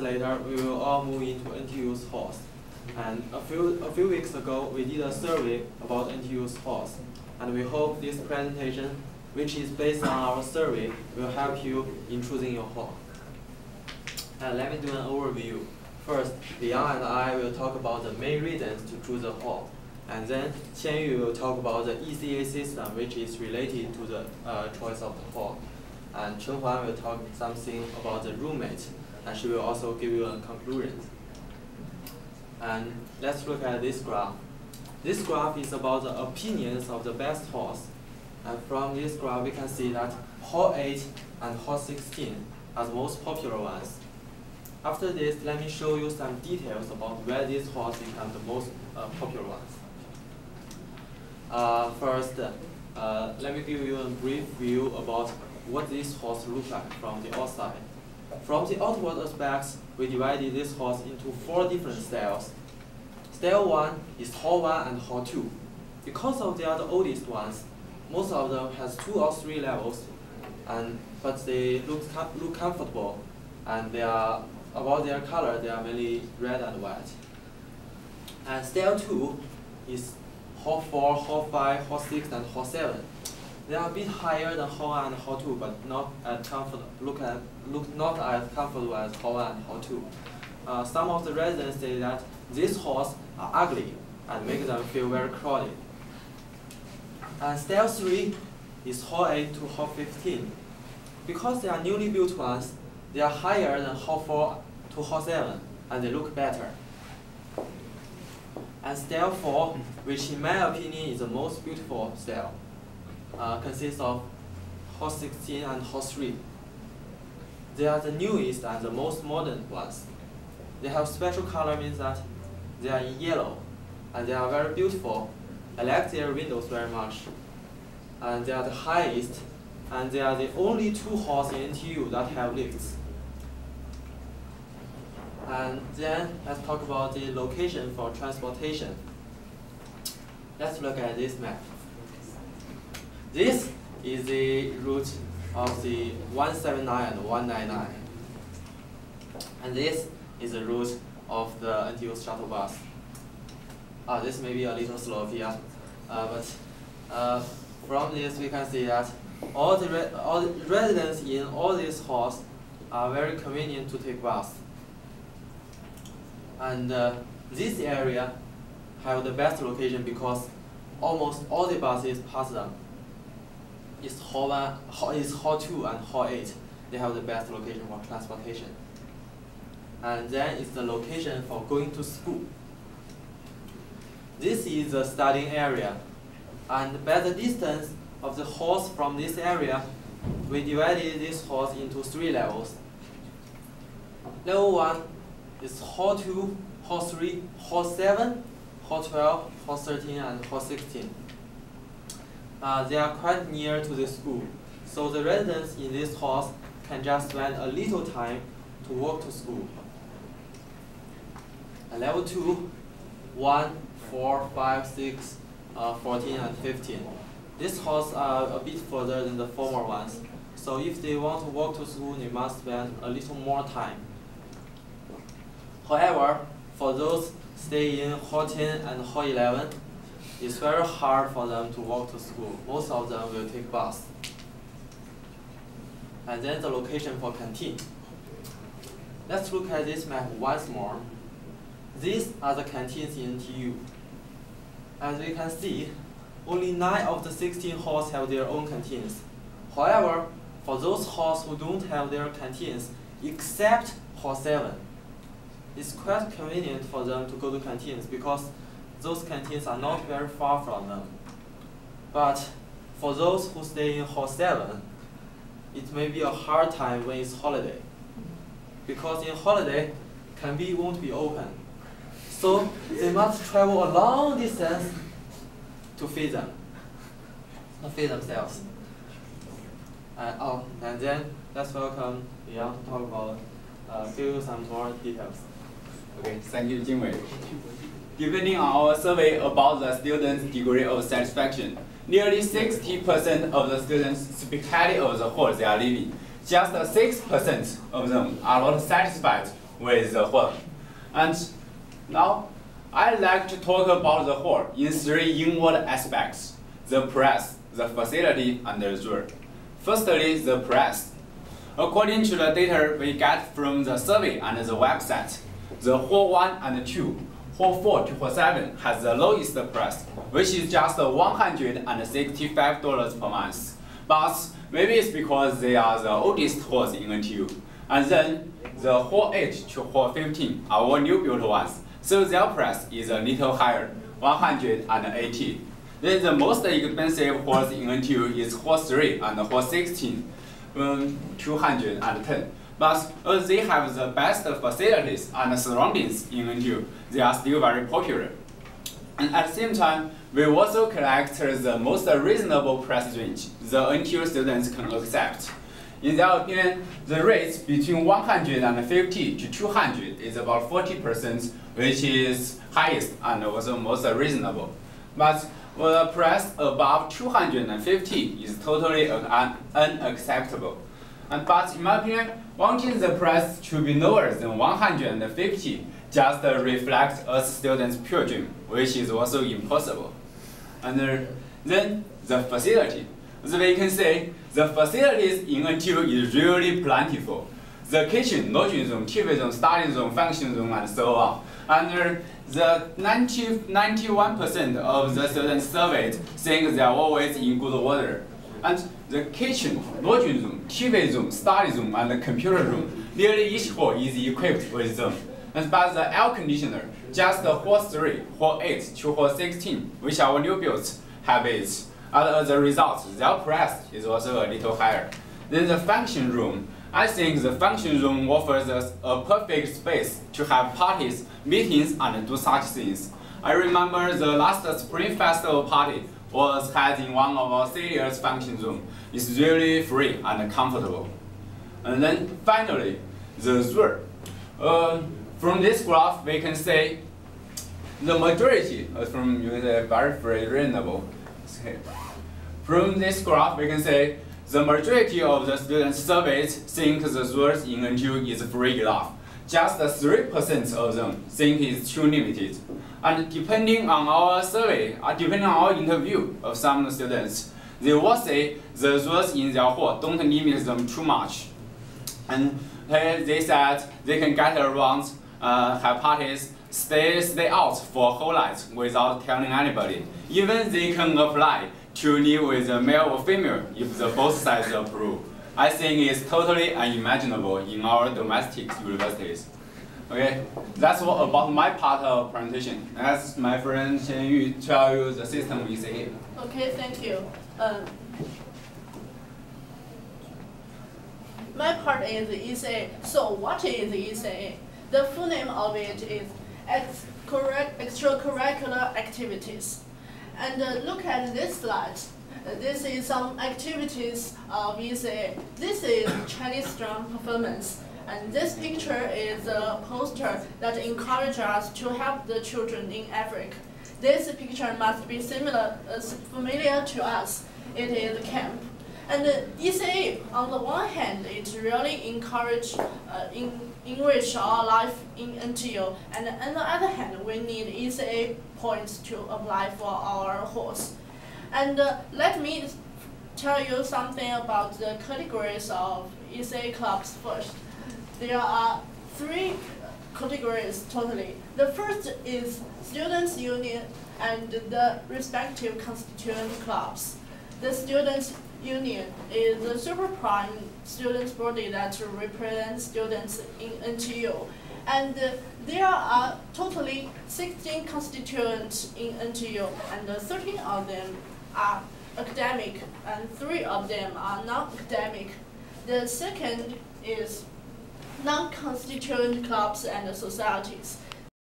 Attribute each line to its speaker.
Speaker 1: later, we will all move into NTU's halls. And a few weeks ago, we did a survey about NTU's halls. And we hope this presentation, which is based on our survey, will help you in choosing your hall. And let me do an overview. First, Liang and I will talk about the main reasons to choose a hall. And then Qianyu will talk about the ECA system, which is related to the choice of the hall. And Cheng Huan will talk something about the roommate, and she will also give you a conclusion. And let's look at this graph. This graph is about the opinions of the best halls. And from this graph, we can see that Hall 8 and Hall 16 are the most popular ones. After this, let me show you some details about where these halls become the most popular ones. First, let me give you a brief view about what these halls look like from the outside. From the outward aspects, we divided these halls into 4 different styles. Style 1 is Hall 1 and Hall 2. Because they are the oldest ones, most of them has 2 or 3 levels, but they look comfortable, and they are, about their color, they are mainly red and white. And Style 2 is Hall 4, Hall 5, Hall 6, and Hall 7. They are a bit higher than Hall 1 and Hall 2, but not as comfortable. Look not as comfortable as Hall 1 and Hall 2. Some of the residents say that these halls are ugly and make them feel very crowded. And Style 3 is Hall 8 to Hall 15. Because they are newly built ones, they are higher than Hall 4 to Hall 7, and they look better. And Style 4, which in my opinion is the most beautiful style, consists of Hall 16 and Hall 3. They are the newest and the most modern ones. They have special color, means that they are in yellow, and they are very beautiful. I like their windows very much. And they are the highest, and they are the only 2 halls in NTU that have lifts. And then let's talk about the location for transportation. Let's look at this map. This is the route of the 179 and 199. And this is the route of the NTU shuttle bus. This may be a little slow here, but from this we can see that all the residents in all these halls are very convenient to take bus. And this area have the best location because almost all the buses pass them. It's Hall 2 and Hall 8. They have the best location for transportation. And then it's the location for going to school. This is the studying area. And by the distance of the halls from this area, we divided these halls into 3 levels. Level 1 is Hall 2, Hall 3, Hall 7, Hall 12, Hall 13, and Hall 16. They are quite near to the school, so the residents in these halls can just spend a little time to walk to school. Level 2, 1, 4, 5, 6, 14, and 15. These halls are a bit further than the former ones, so if they want to walk to school, they must spend a little more time. However, for those staying in Hall 10 and Hall 11, it's very hard for them to walk to school. Most of them will take bus. And then the location for canteen. Let's look at this map once more. These are the canteens in NTU. As we can see, only 9 of the 16 halls have their own canteens. However, for those halls who don't have their canteens, except Hall 7, it's quite convenient for them to go to canteens because those canteens are not very far from them. But for those who stay in Hall 7, it may be a hard time when it's holiday. Because in holiday, canteen won't be open. So they must travel a long distance to feed themselves. And then let's welcome Liang to talk about, give you some more details.
Speaker 2: Okay, thank you, Jin Wei. Depending on our survey about the students' degree of satisfaction, nearly 60% of the students speak highly of the hall they are living. Just 6% of them are not satisfied with the hall. And now, I'd like to talk about the hall in three inward aspects: the press, the facility, and the rule. Firstly, the press. According to the data we get from the survey and the website, the hall 1 and 2, hall 4 to hall 7 has the lowest price, which is just $165 per month. But maybe it's because they are the oldest halls in NTU. And then the hall 8 to hall 15 are all new built ones, so their price is a little higher, $180. Then the most expensive halls in NTU is hall 3 and hall 16, $210. But as they have the best facilities and surroundings in NTU, they are still very popular. And at the same time, we also collect the most reasonable price range the NTU students can accept. In their opinion, the rates between 150 to 200 is about 40%, which is highest and also most reasonable. But the price above 250 is totally unacceptable. But in my opinion, wanting the price to be lower than 150 just reflects a student's pure dream, which is also impossible. And then the facility. As we can say, the facilities in NTU is really plentiful. The kitchen, lodging room, TV room, study room, function room, and so on. And the 91% of the students surveyed think they are always in good order. And the kitchen, lodging room, TV room, study room, and the computer room, nearly each hall is equipped with them. But the air conditioner, just the hall 3, hall 8 to hall 16, which are new builds, have it. And as a result, their price is also a little higher. Then the function room. I think the function room offers us a perfect space to have parties, meetings, and do such things. I remember the last Spring Festival party was held in one of our seniors' function room. It's really free and comfortable. And then finally, the rule. From this graph, we can say the majority, from very reasonable. From this graph, we can say the majority of the students surveyed think the rules in NTU is free enough. Just 3% of them think it's too limited. And depending on our survey, depending on our interview of some students, they will say the rules in their hall don't limit them too much. And they said they can get around, have parties, stay out for a whole night without telling anybody. Even they can apply to live with a male or female if the both sides approve. I think it's totally unimaginable in our domestic universities. Okay, that's all about my part of presentation. As my friend Qianyu tell you the system is a.
Speaker 3: Okay, thank you. My part is ECA. So what is ECA? The full name of it is extracurricular activities. And look at this slide. This is some activities of ECA. This is Chinese drum performance. And this picture is a poster that encourages us to help the children in Africa. This picture must be familiar to us. It is a camp. And ECA, on the one hand, it really encourages enrich our life in NTU. And on the other hand, we need ECA points to apply for our halls. And let me tell you something about the categories of ECA clubs first. There are 3 categories totally. The first is Students' Union and the respective constituent clubs. The Students' Union is the super prime students' body that represents students in NTU. And there are totally 16 constituents in NTU, and 13 of them are academic, and 3 of them are non-academic. The second is non-constituent clubs and societies.